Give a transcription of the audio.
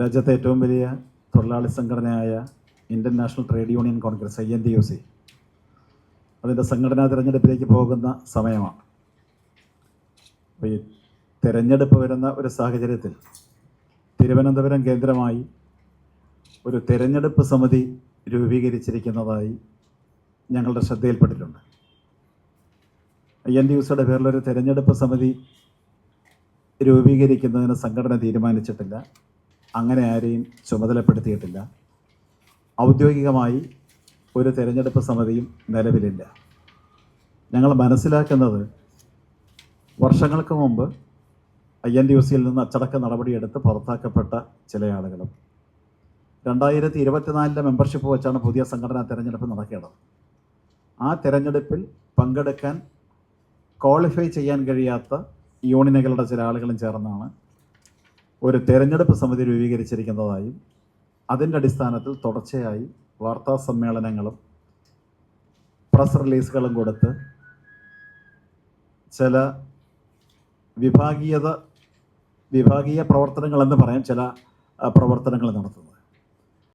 രാജ്യത്തെ ഏറ്റവും വലിയ തൊഴിലാളി സംഘടനയായ Indian national trade union Congress INTUC അതിൻ്റെ സംഘടനാ തിരഞ്ഞെടുപ്പിലേക്ക് പോകുന്ന സമയമാണ്. അപ്പോൾ ഈ തിരഞ്ഞെടുപ്പ് വരുന്ന ഒരു സാഹചര്യത്തിൽ തിരുവനന്തപുരം കേന്ദ്രമായി ഒരു തിരഞ്ഞെടുപ്പ് സമിതി രൂപീകരിച്ചിരിക്കുന്നതായി ഞങ്ങളുടെ ശ്രദ്ധയിൽപ്പെട്ടിട്ടുണ്ട്. INTUCയുടെ പേരിലൊരു തിരഞ്ഞെടുപ്പ് സമിതി രൂപീകരിക്കുന്നതിന് സംഘടന തീരുമാനിച്ചിട്ടില്ല, അങ്ങനെ ആരെയും ചുമതലപ്പെടുത്തിയിട്ടില്ല. ഔദ്യോഗികമായി ഒരു തിരഞ്ഞെടുപ്പ് സമിതിയും നിലവിലില്ല. ഞങ്ങൾ മനസ്സിലാക്കുന്നത് വർഷങ്ങൾക്ക് മുമ്പ് INTUCയിൽ നിന്ന് അച്ചടക്ക നടപടിയെടുത്ത് പുറത്താക്കപ്പെട്ട ചില ആളുകളും 2024 മെമ്പർഷിപ്പ് വെച്ചാണ് പുതിയ സംഘടനാ തിരഞ്ഞെടുപ്പ് നടക്കേണ്ടത്. ആ തിരഞ്ഞെടുപ്പിൽ പങ്കെടുക്കാൻ ക്വാളിഫൈ ചെയ്യാൻ കഴിയാത്ത യൂണിയനുകളുടെ ചില ആളുകളും ചേർന്നാണ് ഒരു തിരഞ്ഞെടുപ്പ് സമിതി രൂപീകരിച്ചിരിക്കുന്നതായും അതിൻ്റെ അടിസ്ഥാനത്തിൽ തുടർച്ചയായി വാർത്താ സമ്മേളനങ്ങളും പ്രസ് റിലീസുകളും കൊടുത്ത് ചില വിഭാഗീയ പ്രവർത്തനങ്ങളെന്ന് പറയാം, ചില പ്രവർത്തനങ്ങൾ നടത്തുന്നത്.